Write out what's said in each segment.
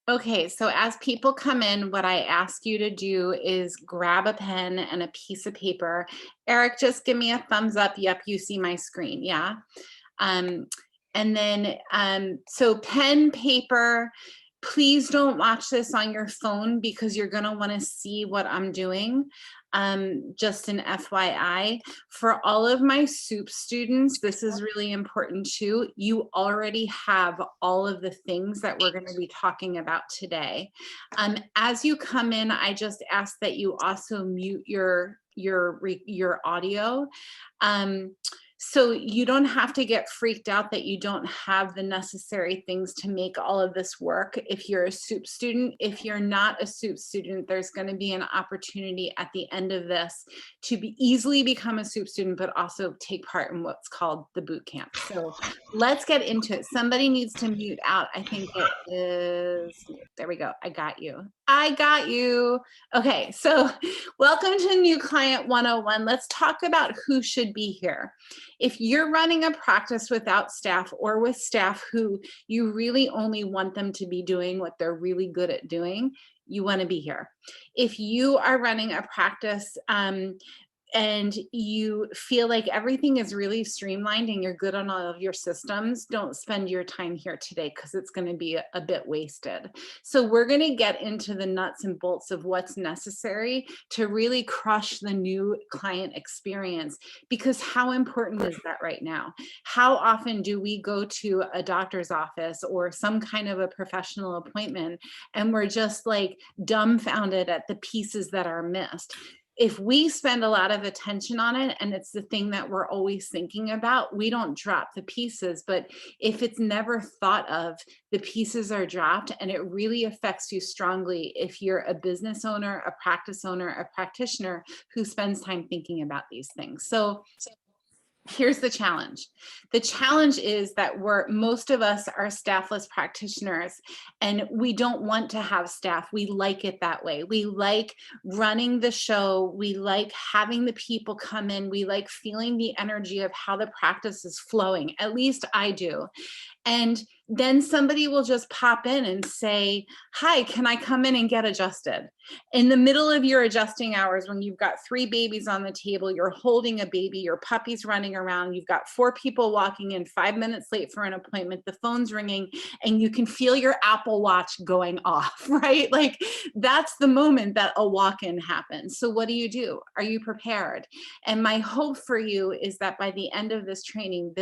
Okay, so as people come in, what I ask you to do is grab a pen and a piece of paper. Eric, just give me a thumbs up. Yep, you see my screen. Yeah. Um, and then, so pen, paper, please don't watch this on your phone because you're going to want to see what I'm doing. Just an FYI, for all of my soup students, this is really important too. You already have all of the things that we're going to be talking about today. As you come in, I just ask that you also mute your audio. Um, so you don't have to get freaked out that you don't have the necessary things to make all of this work if you're a soup student. If you're not a soup student, there's going to be an opportunity at the end of this to easily become a soup student, but also take part in what's called the boot camp. So let's get into it. Somebody needs to mute out. I think it is, there we go. I got you. I got you. Okay, so welcome to New Client 101. Let's talk about who should be here. If you're running a practice without staff or with staff who you really only want them to be doing what they're really good at doing, you want to be here. If you are running a practice and you feel like everything is really streamlined and you're good on all of your systems, don't spend your time here today because it's going to be a bit wasted. So we're going to get into the nuts and bolts of what's necessary to really crush the new client experience, because how important is that right now? How often do we go to a doctor's office or some kind of a professional appointment and we're just like dumbfounded at the pieces that are missed? If we spend a lot of attention on it and it's the thing that we're always thinking about, we don't drop the pieces. But if it's never thought of, the pieces are dropped, and it really affects you strongly if you're a business owner, a practice owner, a practitioner who spends time thinking about these things. So here's the challenge. The challenge is that most of us are staffless practitioners and we don't want to have staff. We like it that way. We like running the show. We like having the people come in. We like feeling the energy of how the practice is flowing. At least I do. And then somebody will just pop in and say, hi, can I come in and get adjusted? In the middle of your adjusting hours, when you've got 3 babies on the table, you're holding a baby, your puppy's running around, you've got 4 people walking in 5 minutes late for an appointment, the phone's ringing, and you can feel your Apple Watch going off, right? Like that's the moment that a walk-in happens. So what do? Are you prepared? And my hope for you is that by the end of this training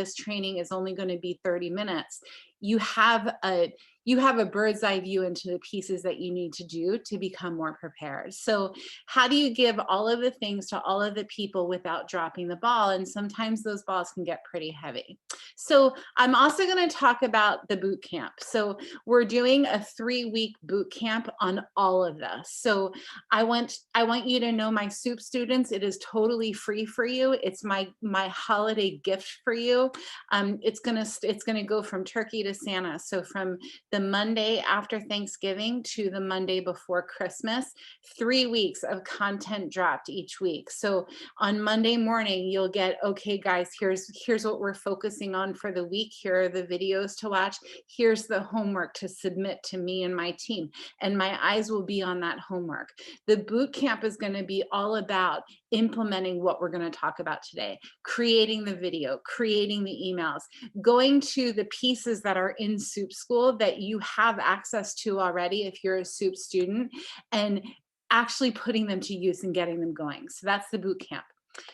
is only going to be 30 minutes. You have a bird's eye view into the pieces that you need to do to become more prepared. So how do you give all of the things to all of the people without dropping the ball? And sometimes those balls can get pretty heavy. So I'm also going to talk about the boot camp. So we're doing a 3-week boot camp on all of this. So I want you to know, my soup students, it is totally free for you. It's my holiday gift for you. It's gonna go from turkey to Santa. So from the Monday after Thanksgiving to the Monday before Christmas, 3 weeks of content dropped each week. So on Monday morning, you'll get, okay, guys, here's what we're focusing on for the week. Here are the videos to watch. Here's the homework to submit to me and my team. And my eyes will be on that homework. The boot camp is going to be all about implementing what we're going to talk about today, creating the video, creating the emails, going to the pieces that are in Soup School that you have access to already if you're a Soup student, and actually putting them to use and getting them going. So that's the boot camp.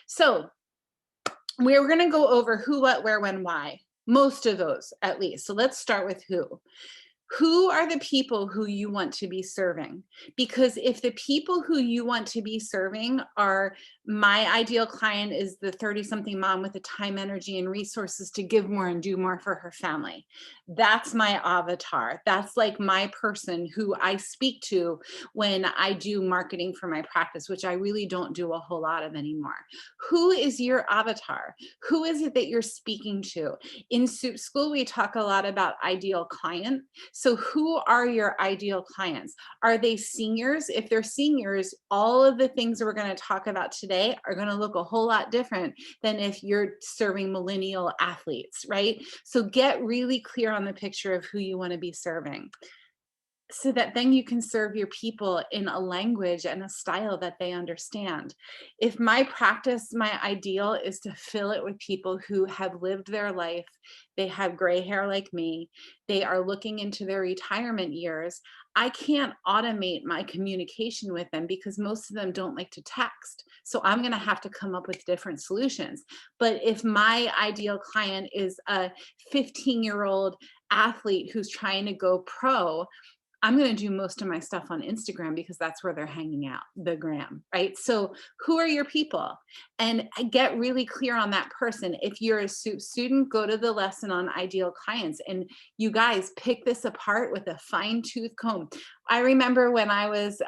So we're going to go over who, what, where, when, why. Most of those, at least. So let's start with who. Who are the people who you want to be serving? Because if the people who you want to be serving are, my ideal client is the 30-something mom with the time, energy, and resources to give more and do more for her family. That's my avatar. That's like my person who I speak to when I do marketing for my practice, which I really don't do a whole lot of anymore. Who is your avatar? Who is it that you're speaking to? In Soup School, we talk a lot about ideal client. So who are your ideal clients? Are they seniors? If they're seniors, all of the things we're going to talk about today are going to look a whole lot different than if you're serving millennial athletes, right? So get really clear on the picture of who you want to be serving. so that then you can serve your people in a language and a style that they understand. If my practice, my ideal is to fill it with people who have lived their life, they have gray hair like me, they are looking into their retirement years, I can't automate my communication with them because most of them don't like to text. So I'm going to have to come up with different solutions. But if my ideal client is a 15-year-old athlete who's trying to go pro, I'm going to do most of my stuff on Instagram because that's where they're hanging out, the gram, right? So who are your people? And get really clear on that person. If you're a student, go to the lesson on ideal clients, and you guys pick this apart with a fine tooth comb. I remember when I was,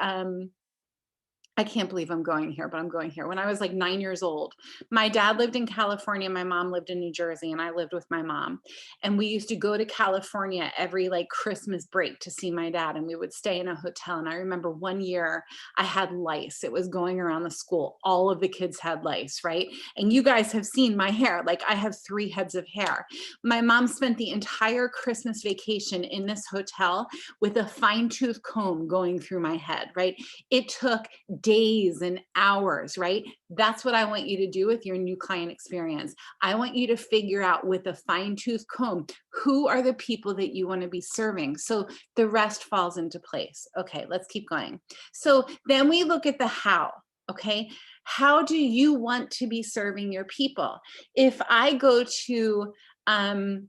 I can't believe I'm going here, but I'm going here. When I was like 9 years old, my dad lived in California, my mom lived in New Jersey, and I lived with my mom. And we used to go to California every like Christmas break to see my dad, and we would stay in a hotel. And I remember one year I had lice. It was going around the school. All of the kids had lice, right? And you guys have seen my hair. Like I have 3 heads of hair. My mom spent the entire Christmas vacation in this hotel with a fine tooth comb going through my head, right? It took days and hours, right? That's what I want you to do with your new client experience. I want you to figure out with a fine tooth comb, who are the people that you want to be serving? So the rest falls into place. Okay, let's keep going. So then we look at the how, okay? How do you want to be serving your people? If I go to, an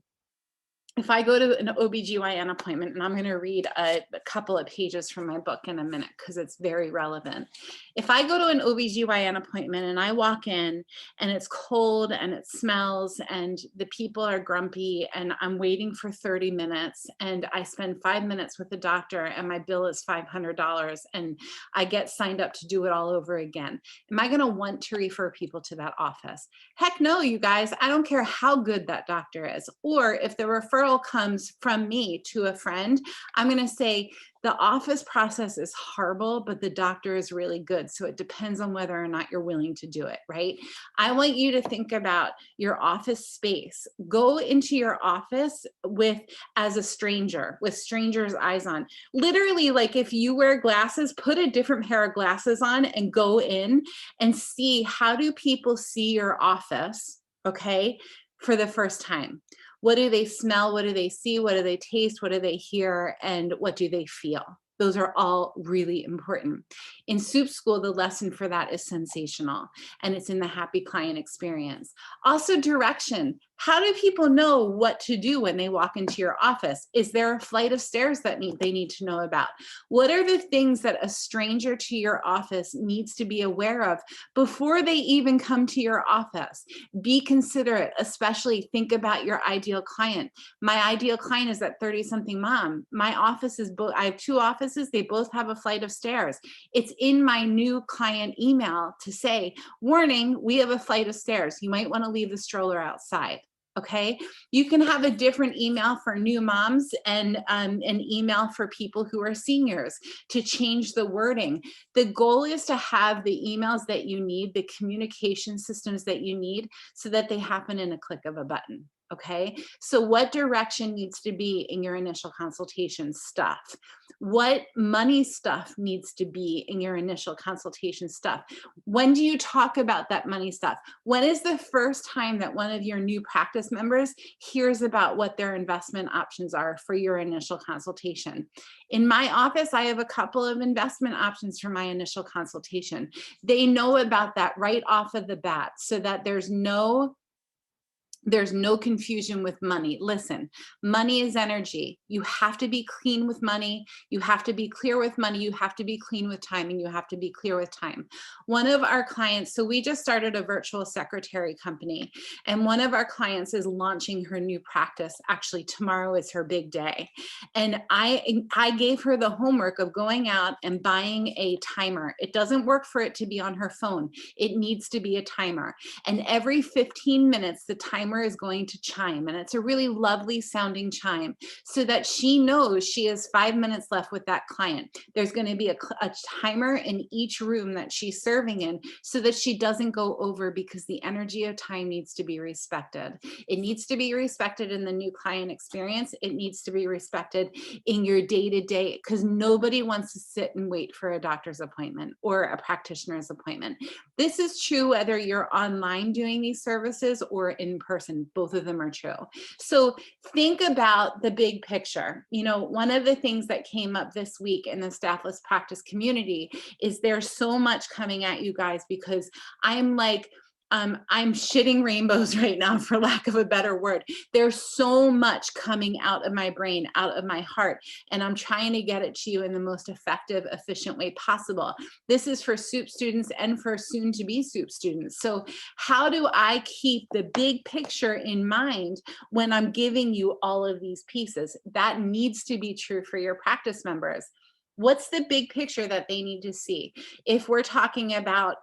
OBGYN appointment, and I'm going to read a couple of pages from my book in a minute because it's very relevant. If I go to an OBGYN appointment and I walk in and it's cold and it smells and the people are grumpy and I'm waiting for 30 minutes and I spend 5 minutes with the doctor and my bill is $500 and I get signed up to do it all over again, am I going to want to refer people to that office? Heck no, you guys. I don't care how good that doctor is. Or if the referral comes from me to a friend, I'm going to say, the office process is horrible, but the doctor is really good. So it depends on whether or not you're willing to do it, right? I want you to think about your office space. Go into your office as a stranger, with stranger's eyes on. Literally, like if you wear glasses, put a different pair of glasses on and go in and see, how do people see your office, okay, for the first time? What do they smell? What do they see? What do they taste? What do they hear? And what do they feel? Those are all really important. In Soup School, the lesson for that is sensational, and it's in the happy client experience. Also, direction. How do people know what to do when they walk into your office? Is there a flight of stairs that they need to know about? What are the things that a stranger to your office needs to be aware of before they even come to your office? Be considerate, especially think about your ideal client. My ideal client is that 30-something mom. My office is I have 2 offices. They both have a flight of stairs. It's in my new client email to say, warning, we have a flight of stairs. You might want to leave the stroller outside. Okay, you can have a different email for new moms and an email for people who are seniors to change the wording. The goal is to have the emails that you need, the communication systems that you need, so that they happen in a click of a button. Okay, so what direction needs to be in your initial consultation stuff? What money stuff needs to be in your initial consultation stuff? When do you talk about that money stuff? When is the first time that one of your new practice members hears about what their investment options are for your initial consultation? In my office, I have a couple of investment options for my initial consultation. They know about that right off of the bat so that there's no confusion with money. Listen, money is energy. You have to be clean with money. You have to be clear with money. You have to be clean with time, and you have to be clear with time. One of our clients, so we just started a virtual secretary company, and one of our clients is launching her new practice. Actually, tomorrow is her big day. And I gave her the homework of going out and buying a timer. It doesn't work for it to be on her phone. It needs to be a timer. And every 15 minutes, the timer timer is going to chime, and it's a really lovely sounding chime, so that she knows she has 5 minutes left with that client. There's going to be a timer in each room that she's serving in, so that she doesn't go over, because the energy of time needs to be respected. It needs to be respected in the new client experience. It needs to be respected in your day-to-day, because nobody wants to sit and wait for a doctor's appointment or a practitioner's appointment. This is true whether you're online doing these services or in person. Both of them are true. So think about the big picture. You know, one of the things that came up this week in the staffless practice community is there's so much coming at you guys, because I'm like, I'm shitting rainbows right now, for lack of a better word. There's so much coming out of my brain, out of my heart, and I'm trying to get it to you in the most effective, efficient way possible. This is for SOUP students and for soon to be SOUP students. So how do I keep the big picture in mind when I'm giving you all of these pieces? That needs to be true for your practice members. What's the big picture that they need to see? If we're talking about,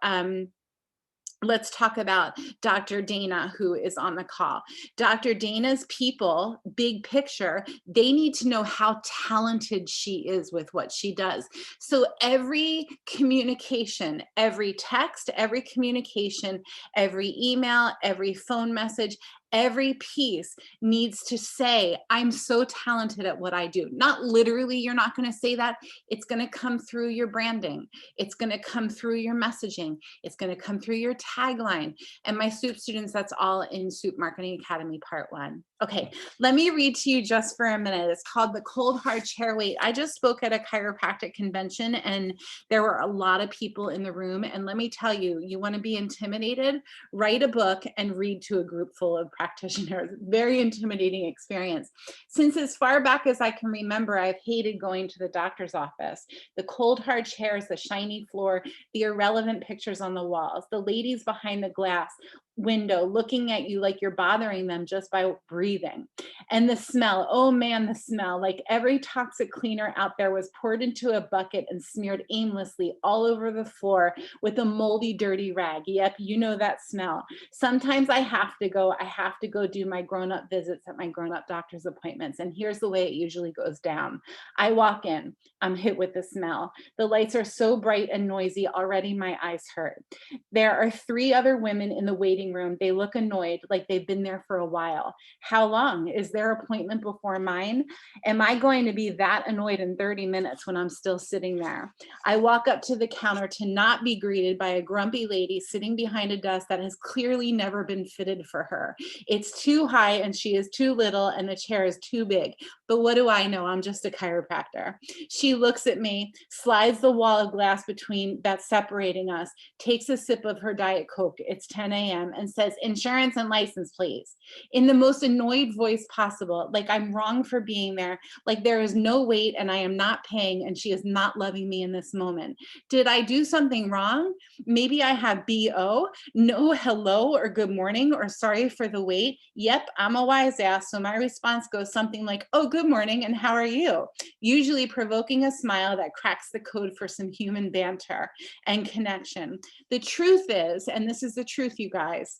let's talk about Dr. Dana, who is on the call. Dr. Dana's people, big picture, they need to know how talented she is with what she does. So every communication, every text, every communication, every email, every phone message, every piece needs to say, I'm so talented at what I do. Not literally, you're not going to say that. It's going to come through your branding. It's going to come through your messaging. It's going to come through your tagline. And my SOUP students, that's all in SOUP Marketing Academy Part 1. Okay, let me read to you just for a minute. It's called The Cold Hard Chair Weight. I just spoke at a chiropractic convention, and there were a lot of people in the room. And let me tell you, you want to be intimidated? Write a book and read to a group full of practitioners. Very intimidating experience. Since as far back as I can remember, I've hated going to the doctor's office. The cold hard chairs, the shiny floor, the irrelevant pictures on the walls, the ladies behind the glass window looking at you like you're bothering them just by breathing. And the smell, oh man, the smell, like every toxic cleaner out there was poured into a bucket and smeared aimlessly all over the floor with a moldy, dirty rag. Yep, you know that smell. Sometimes I have to go do my grown-up visits at my grown-up doctor's appointments. And here's the way it usually goes down. I walk in, I'm hit with the smell. The lights are so bright and noisy, already my eyes hurt. There are 3 other women in the waiting room. They look annoyed, like they've been there for a while. How long? Is their appointment before mine? Am I going to be that annoyed in 30 minutes when I'm still sitting there? I walk up to the counter to not be greeted by a grumpy lady sitting behind a desk that has clearly never been fitted for her. It's too high and she is too little and the chair is too big. But what do I know? I'm just a chiropractor. She looks at me, slides the wall of glass between that's separating us, takes a sip of her Diet Coke, it's 10 a.m., and says, insurance and license, please. In the most annoyed voice possible, like I'm wrong for being there, like there is no wait and I am not paying and she is not loving me in this moment. Did I do something wrong? Maybe I have BO, no hello or good morning or sorry for the wait. Yep, I'm a wise ass, so my response goes something like, oh, good morning and how are you? Usually provoking a smile that cracks the code for some human banter and connection. The truth is, and this is the truth, you guys,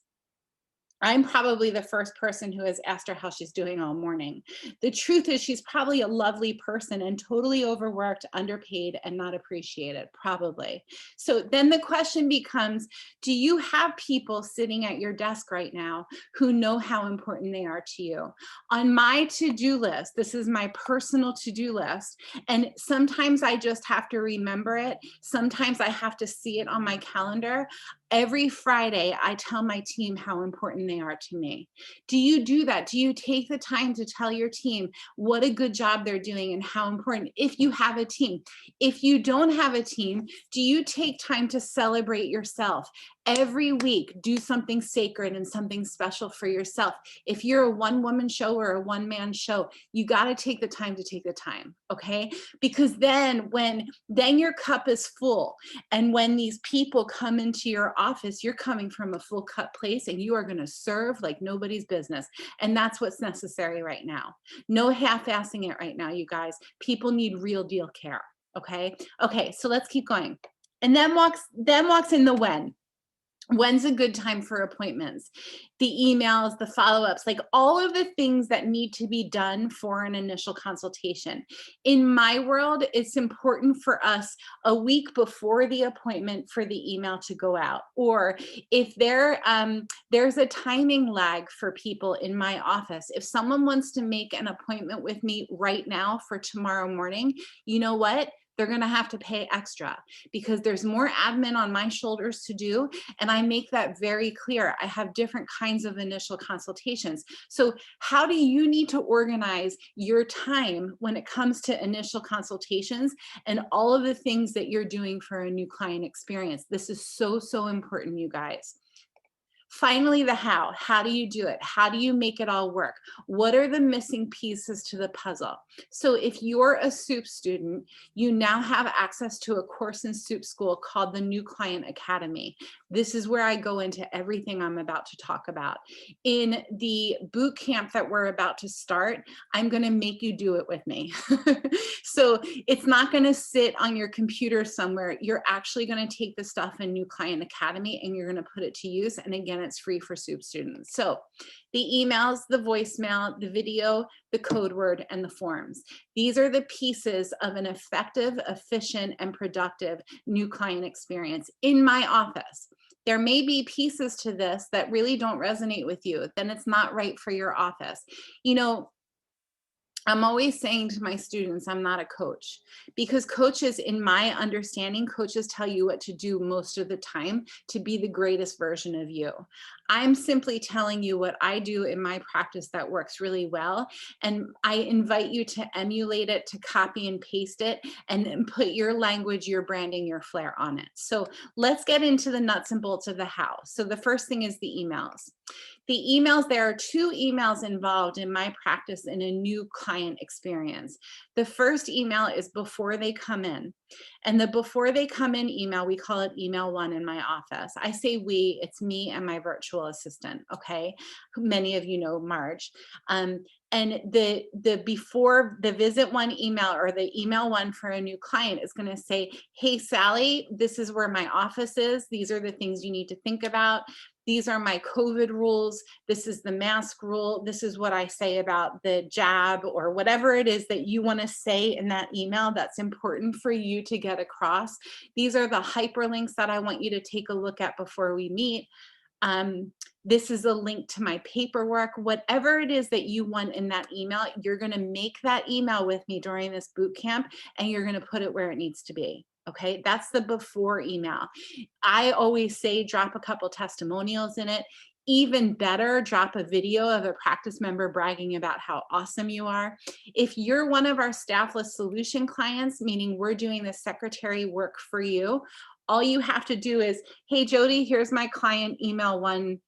I'm probably the first person who has asked her how she's doing all morning. The truth is she's probably a lovely person and totally overworked, underpaid, and not appreciated, probably. So then the question becomes, do you have people sitting at your desk right now who know how important they are to you? On my to-do list, this is my personal to-do list, and sometimes I just have to remember it. Sometimes I have to see it on my calendar. Every Friday, I tell my team how important they are to me. Do you do that? Do you take the time to tell your team what a good job they're doing and how important, if you have a team? If you don't have a team, do you take time to celebrate yourself? Every week, do something sacred and something special for yourself. If you're a one-woman show or a one-man show, you got to take the time to take the time, okay? Because then your cup is full, and when these people come into your office, you're coming from a full cup place and you are going to serve like nobody's business. And that's what's necessary right now. No half-assing it right now, you guys. People need real deal care, okay? Okay, so let's keep going. And then walks in the when. When's a good time for appointments? The emails, the follow-ups, like all of the things that need to be done for an initial consultation. In my world, it's important for us a week before the appointment for the email to go out. Or if there's a timing lag for people in my office. If someone wants to make an appointment with me right now for tomorrow morning, you know what? They're going to have to pay extra because there's more admin on my shoulders to do. And I make that very clear. I have different kinds of initial consultations. So how do you need to organize your time when it comes to initial consultations and all of the things that you're doing for a new client experience? This is so, so important, you guys. Finally, the how. How do you do it? How do you make it all work? What are the missing pieces to the puzzle? So if you're a SOUP student, you now have access to a course in SOUP School called the New Client Academy. This is where I go into everything I'm about to talk about. In the boot camp that we're about to start, I'm going to make you do it with me. So it's not going to sit on your computer somewhere. You're actually going to take the stuff in New Client Academy and you're going to put it to use. And again, it's free for SOUP students. So the emails, the voicemail, the video, the code word, and the forms. These are the pieces of an effective, efficient, and productive new client experience in my office. There may be pieces to this that really don't resonate with you, then it's not right for your office. You know, I'm always saying to my students, I'm not a coach, because coaches, in my understanding, coaches tell you what to do most of the time to be the greatest version of you. I'm simply telling you what I do in my practice that works really well. And I invite you to emulate it, to copy and paste it, and then put your language, your branding, your flair on it. So let's get into the nuts and bolts of the how. So the first thing is the emails. The emails, there are 2 emails involved in my practice in a new client experience. The first email is before they come in. And the before they come in email, we call it email 1 in my office. I say we, it's me and my virtual assistant, okay? Many of you know Marge. And the before the visit 1 email or the email 1 for a new client is going to say, hey, Sally, this is where my office is. These are the things you need to think about. These are my COVID rules. This is the mask rule. This is what I say about the jab, or whatever it is that you want to say in that email that's important for you to get across. These are the hyperlinks that I want you to take a look at before we meet. This is a link to my paperwork. Whatever it is that you want in that email, you're going to make that email with me during this boot camp, and you're going to put it where it needs to be. Okay, that's the before email. I always say drop a couple testimonials in it. Even better, drop a video of a practice member bragging about how awesome you are. If you're one of our staffless solution clients, meaning we're doing the secretary work for you, all you have to do is, hey, Jody, here's my client email 1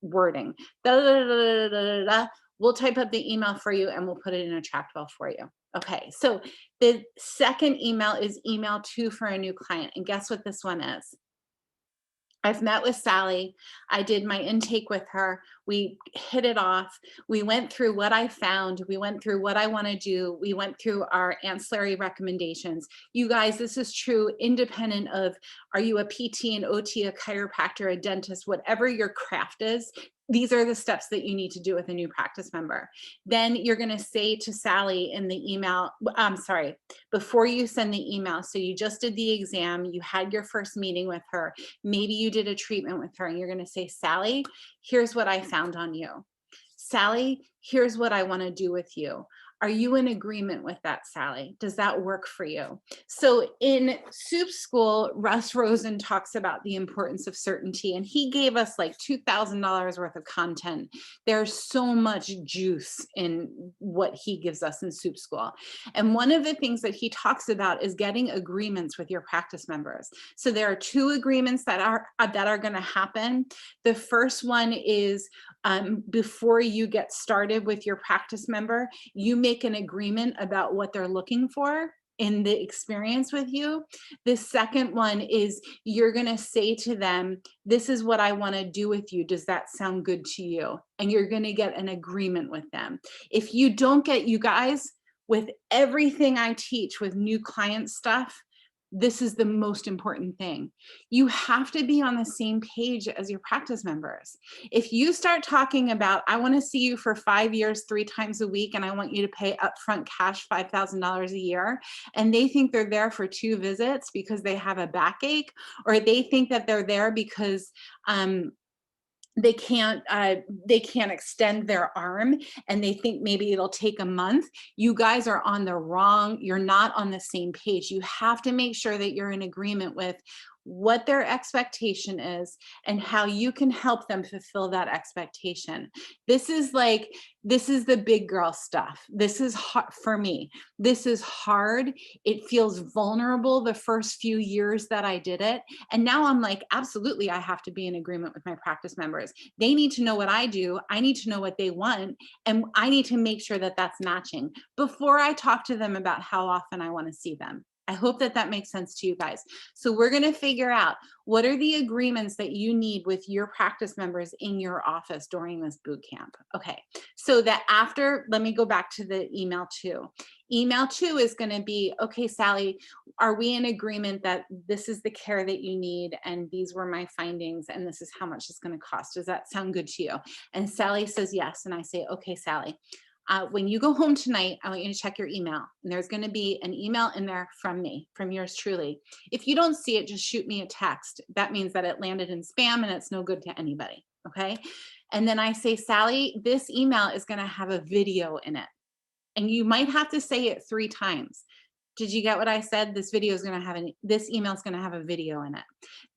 wording. Da, da, da, da, da, da, da. We'll type up the email for you and we'll put it in a Tractwell for you. Okay, so the second email is email 2 for a new client. And guess what this one is? I've met with Sally. I did my intake with her. We hit it off. We went through what I found. We went through what I want to do. We went through our ancillary recommendations. You guys, this is true independent of, are you a PT, an OT, a chiropractor, a dentist, whatever your craft is. These are the steps that you need to do with a new practice member. Then you're going to say to Sally in the email, I'm sorry, before you send the email, so you just did the exam, you had your first meeting with her, maybe you did a treatment with her, and you're going to say, Sally, here's what I found on you. Sally, here's what I want to do with you. Are you in agreement with that, Sally? Does that work for you? So in SOUP School, Russ Rosen talks about the importance of certainty, and he gave us like $2,000 worth of content. There's so much juice in what he gives us in SOUP School. And one of the things that he talks about is getting agreements with your practice members. So there are 2 agreements that are going to happen. The first one is before you get started with your practice member, you make an agreement about what they're looking for in the experience with you. The second one is you're going to say to them, this is what I want to do with you. Does that sound good to you? And you're going to get an agreement with them. If you don't get, you guys, with everything I teach with new client stuff, This is the most important thing. You have to be on the same page as your practice members. If you start talking about, I want to see you for 5 years, 3 times a week, and I want you to pay upfront cash $5,000 a year, and they think they're there for 2 visits because they have a backache, or they think that they're there because they can't extend their arm and they think maybe it'll take a month, you guys are on the wrong, you're not on the same page. You have to make sure that you're in agreement with what their expectation is and how you can help them fulfill that expectation. This is the big girl stuff. This is hard for me. This is hard. It feels vulnerable the first few years that I did it. And now I'm like, absolutely, I have to be in agreement with my practice members. They need to know what I do. I need to know what they want. And I need to make sure that that's matching before I talk to them about how often I want to see them. I hope that that makes sense to you guys. So we're going to figure out what are the agreements that you need with your practice members in your office during this boot camp. Okay, so that after, let me go back to the email 2. Email 2 is going to be, okay, Sally, are we in agreement that this is the care that you need and these were my findings and this is how much it's going to cost? Does that sound good to you? And Sally says yes. And I say, okay, Sally. When you go home tonight, I want you to check your email. And there's going to be an email in there from me, from yours truly. If you don't see it, just shoot me a text. That means that it landed in spam and it's no good to anybody. Okay. And then I say, Sally, this email is going to have a video in it. And you might have to say it 3 times. Did you get what I said? This video is going to have this email is going to have a video in it.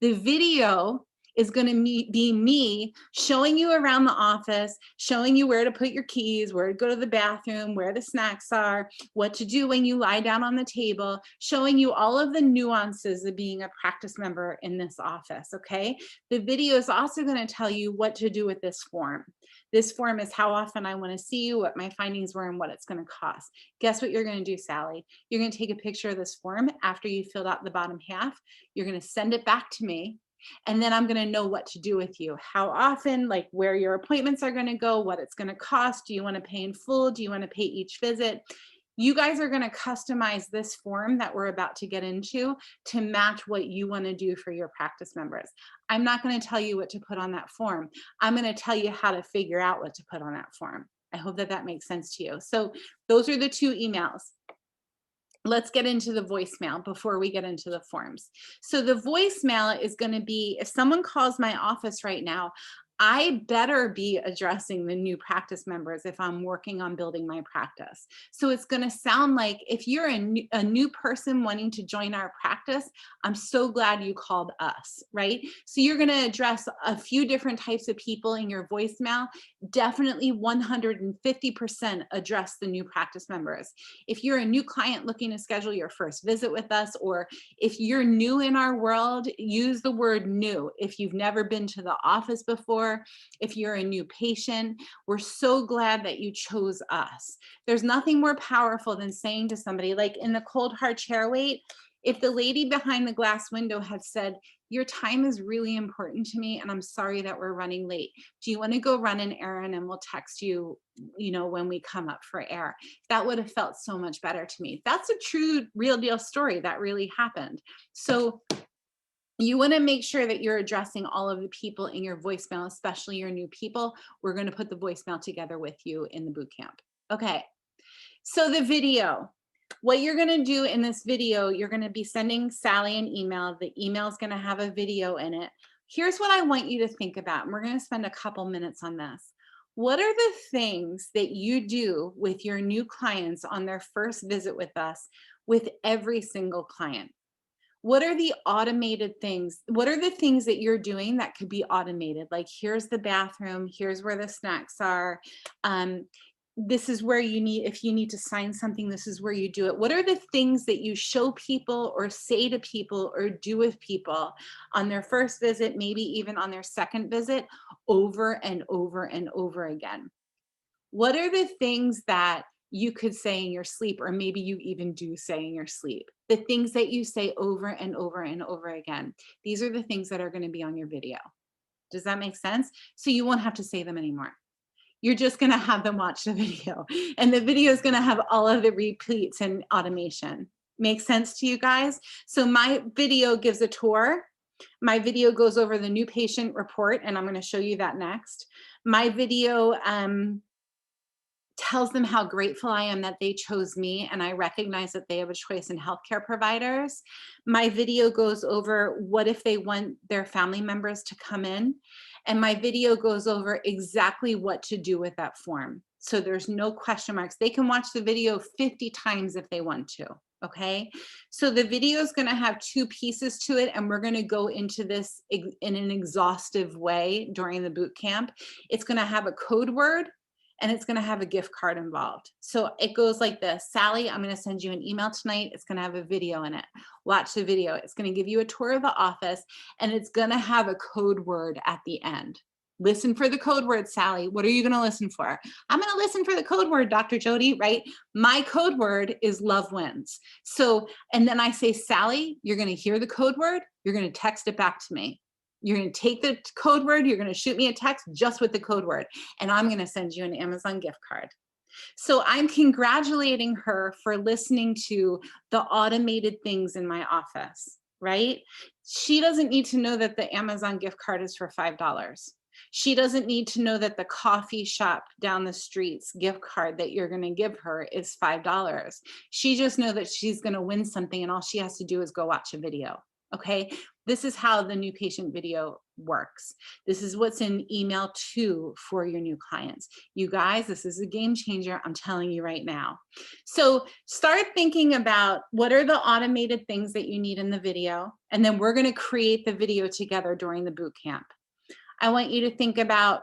The video is going to be me showing you around the office, showing you where to put your keys, where to go to the bathroom, where the snacks are, what to do when you lie down on the table, showing you all of the nuances of being a practice member in this office, okay? The video is also going to tell you what to do with this form. This form is how often I want to see you, what my findings were, and what it's going to cost. Guess what you're going to do, Sally? You're going to take a picture of this form after you filled out the bottom half. You're going to send it back to me. And then I'm going to know what to do with you, how often, like where your appointments are going to go, what it's going to cost. Do you want to pay in full? Do you want to pay each visit? You guys are going to customize this form that we're about to get into to match what you want to do for your practice members. I'm not going to tell you what to put on that form. I'm going to tell you how to figure out what to put on that form. I hope that that makes sense to you. So those are the 2 emails. Let's get into the voicemail before we get into the forms. So the voicemail is going to be, if someone calls my office right now, I better be addressing the new practice members if I'm working on building my practice. So it's going to sound like if you're a new person wanting to join our practice, I'm so glad you called us, right? So you're going to address a few different types of people in your voicemail. Definitely 150% address the new practice members. If you're a new client looking to schedule your first visit with us, or if you're new in our world, use the word new. If you've never been to the office before, if you're a new patient, we're so glad that you chose us. There's nothing more powerful than saying to somebody, like in the cold hard chair wait, if the lady behind the glass window had said, your time is really important to me and I'm sorry that we're running late. Do you want to go run an errand and we'll text you, when we come up for air? That would have felt so much better to me. That's a true, real deal story that really happened. So you want to make sure that you're addressing all of the people in your voicemail, especially your new people. We're going to put the voicemail together with you in the boot camp. Okay, so the video. What you're going to do in this video, you're going to be sending Sally an email. The email is going to have a video in it. Here's what I want you to think about, and we're going to spend a couple minutes on this. What are the things that you do with your new clients on their first visit with us, with every single client? What are the automated things? What are the things that you're doing that could be automated? Like, here's the bathroom, here's where the snacks are. This is where if you need to sign something, this is where you do it. What are the things that you show people or say to people or do with people on their first visit, maybe even on their second visit, over and over and over again? What are the things that you could say in your sleep, or maybe you even do say in your sleep? The things that you say over and over and over again. These are the things that are going to be on your video. Does that make sense? So you won't have to say them anymore. You're just going to have them watch the video, and the video is going to have all of the repeats and automation. Make sense to you guys? So my video gives a tour. My video goes over the new patient report, and I'm going to show you that next. My video tells them how grateful I am that they chose me, and I recognize that they have a choice in healthcare providers. My video goes over what if they want their family members to come in, and my video goes over exactly what to do with that form. So there's no question marks. They can watch the video 50 times if they want to. Okay, so the video is going to have two pieces to it, and we're going to go into this in an exhaustive way during the boot camp. It's going to have a code word, and it's going to have a gift card involved. So it goes like this: Sally, I'm going to send you an email tonight. It's going to have a video in it. Watch the video. It's going to give you a tour of the office, and it's going to have a code word at the end. Listen for the code word, Sally. What are you going to listen for? I'm going to listen for the code word, Dr. Jody, right? My code word is love wins. So, and then I say, Sally, you're going to hear the code word. You're going to text it back to me. You're going to take the code word. You're going to shoot me a text just with the code word, and I'm going to send you an Amazon gift card. So I'm congratulating her for listening to the automated things in my office, right? She doesn't need to know that the Amazon gift card is for $5. She doesn't need to know that the coffee shop down the street's gift card that you're going to give her is $5. She just knows that she's going to win something, and all she has to do is go watch a video. Okay, this is how the new patient video works. This is what's in email 2 for your new clients. You guys, this is a game changer. I'm telling you right now. So start thinking about what are the automated things that you need in the video, and then we're going to create the video together during the boot camp. I want you to think about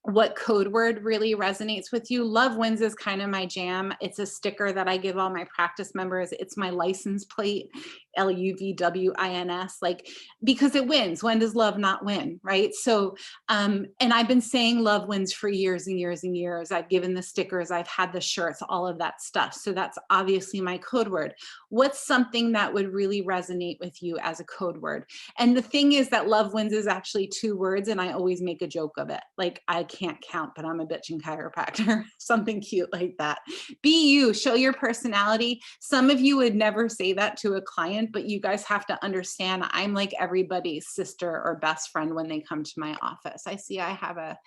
what code word really resonates with you. Love wins is kind of my jam. It's a sticker that I give all my practice members. It's my license plate, LUVWINS, like, because it wins. When does love not win, right? So, and I've been saying love wins for years and years and years. I've given the stickers, I've had the shirts, all of that stuff. So that's obviously my code word. What's something that would really resonate with you as a code word? And the thing is that love wins is actually 2 words, and I always make a joke of it. Like, I can't count, but I'm a bitchin' chiropractor, something cute like that. Be you, show your personality. Some of you would never say that to a client, but you guys have to understand I'm like everybody's sister or best friend when they come to my office. I see I have a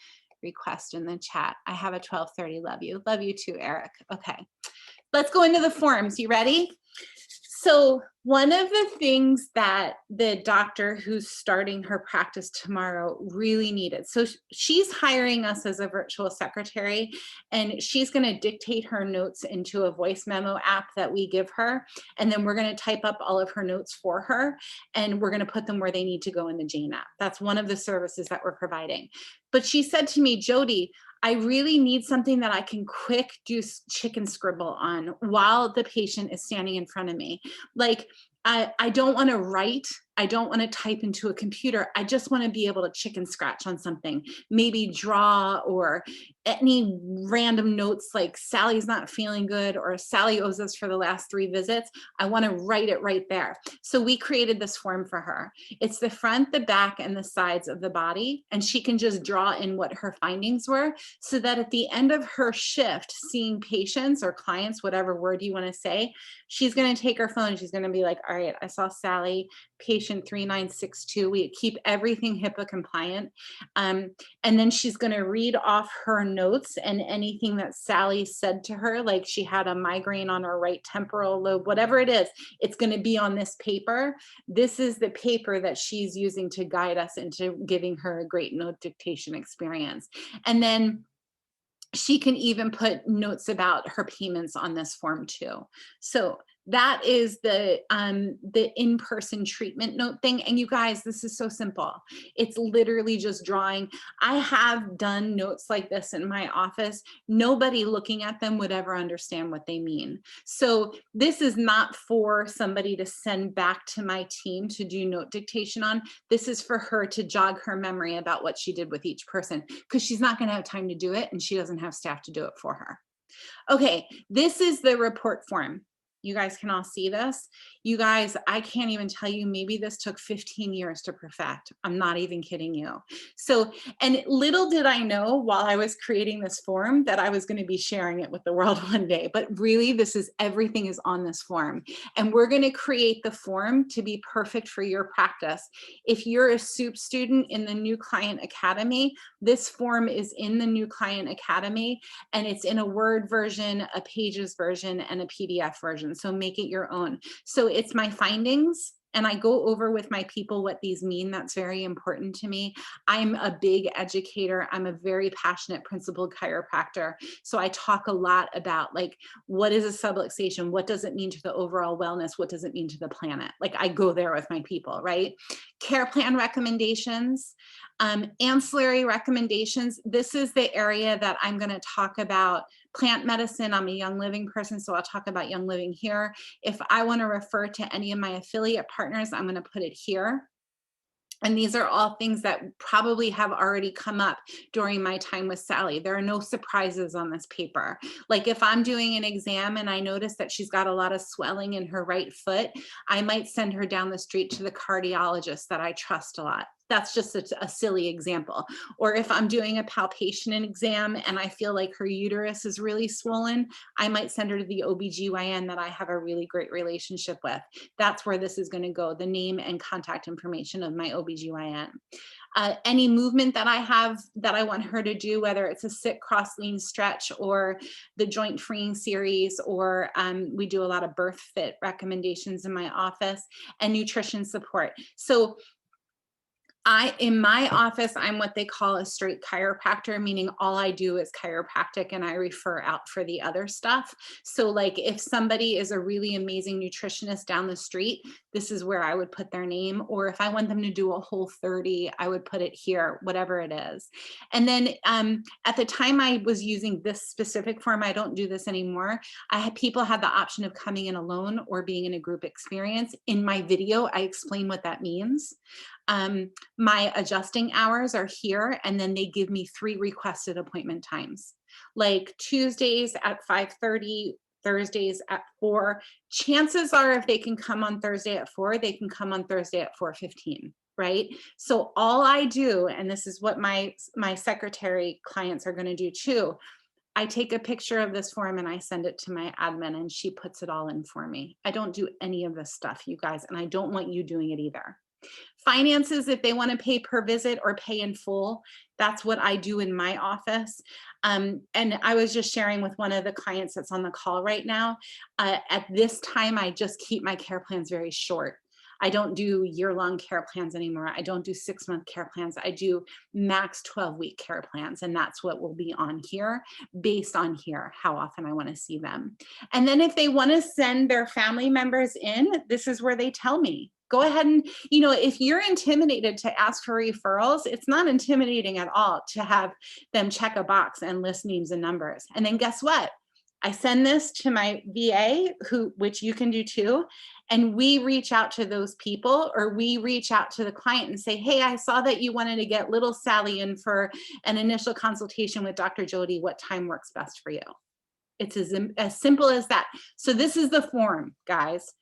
request in the chat. I have a 12:30, love you. Love you too, Eric. Okay, let's go into the forms. You ready? So one of the things that the doctor who's starting her practice tomorrow really needed, so she's hiring us as a virtual secretary, and she's going to dictate her notes into a voice memo app that we give her, and then we're going to type up all of her notes for her, and we're going to put them where they need to go in the Jane app. That's one of the services that we're providing. But she said to me, Jody, I really need something that I can quick do chicken scribble on while the patient is standing in front of me. Like, I don't want to write. I don't want to type into a computer. I just want to be able to chicken scratch on something, maybe draw, or any random notes like Sally's not feeling good, or Sally owes us for the last 3 visits. I want to write it right there. So we created this form for her. It's the front, the back, and the sides of the body. And she can just draw in what her findings were, so that at the end of her shift, seeing patients or clients, whatever word you want to say, she's going to take her phone and she's going to be like, all right, I saw Sally, patient 3962. We keep everything HIPAA compliant. And then she's going to read off her notes, and anything that Sally said to her, like she had a migraine on her right temporal lobe, whatever it is, it's going to be on this paper. This is the paper that she's using to guide us into giving her a great note dictation experience. And then she can even put notes about her payments on this form too. So that is the in-person treatment note thing. And you guys, this is so simple. It's literally just drawing. I have done notes like this in my office. Nobody looking at them would ever understand what they mean. So this is not for somebody to send back to my team to do note dictation on. This is for her to jog her memory about what she did with each person, because she's not going to have time to do it, and she doesn't have staff to do it for her. Okay, this is the report form. You guys can all see this. You guys, I can't even tell you, maybe this took 15 years to perfect. I'm not even kidding you. So, and little did I know while I was creating this form that I was going to be sharing it with the world one day, but really this is, everything is on this form. And we're going to create the form to be perfect for your practice. If you're a SOUP student in the New Client Academy, this form is in the New Client Academy, and it's in a Word version, a Pages version, and a PDF version. So make it your own. So it's my findings, and I go over with my people what these mean. That's very important to me. I'm a big educator. I'm a very passionate principled chiropractor. So I talk a lot about, like, what is a subluxation? What does it mean to the overall wellness? What does it mean to the planet? Like, I go there with my people, right? Care plan recommendations, ancillary recommendations. This is the area that I'm going to talk about. Plant medicine, I'm a Young Living person, so I'll talk about Young Living here. If I want to refer to any of my affiliate partners, I'm going to put it here. And these are all things that probably have already come up during my time with Sally. There are no surprises on this paper. Like, if I'm doing an exam and I notice that she's got a lot of swelling in her right foot, I might send her down the street to the cardiologist that I trust a lot. That's just a silly example. Or if I'm doing a palpation exam and I feel like her uterus is really swollen, I might send her to the OBGYN that I have a really great relationship with. That's where this is going to go, the name and contact information of my OBGYN. Any movement that I have that I want her to do, whether it's a sit, cross, lean, stretch, or the joint freeing series, or we do a lot of birth fit recommendations in my office, and nutrition support. So in my office, I'm what they call a straight chiropractor, meaning all I do is chiropractic and I refer out for the other stuff. So like, if somebody is a really amazing nutritionist down the street, this is where I would put their name. Or if I want them to do a Whole30, I would put it here, whatever it is. And then at the time I was using this specific form, I don't do this anymore. People had the option of coming in alone or being in a group experience. In my video, I explain what that means. My adjusting hours are here, and then they give me 3 requested appointment times, like Tuesdays at 5:30, Thursdays at 4. Chances are, if they can come on Thursday at 4, they can come on Thursday at 4:15, right? So all I do, and this is what my secretary clients are going to do too, I take a picture of this form and I send it to my admin, and she puts it all in for me. I don't do any of this stuff, you guys, and I don't want you doing it either. Finances, if they want to pay per visit or pay in full, that's what I do in my office. And I was just sharing with one of the clients that's on the call right now. At this time, I just keep my care plans very short. I don't do year-long care plans anymore. I don't do 6-month care plans. I do max 12-week care plans, and that's what will be on here, based on here, how often I want to see them. And then if they want to send their family members in, this is where they tell me. Go ahead and, if you're intimidated to ask for referrals, it's not intimidating at all to have them check a box and list names and numbers. And then guess what? I send this to my VA, which you can do too, and we reach out to those people, or we reach out to the client and say, hey, I saw that you wanted to get little Sally in for an initial consultation with Dr. Jody. What time works best for you? It's as simple as that. So this is the form, guys.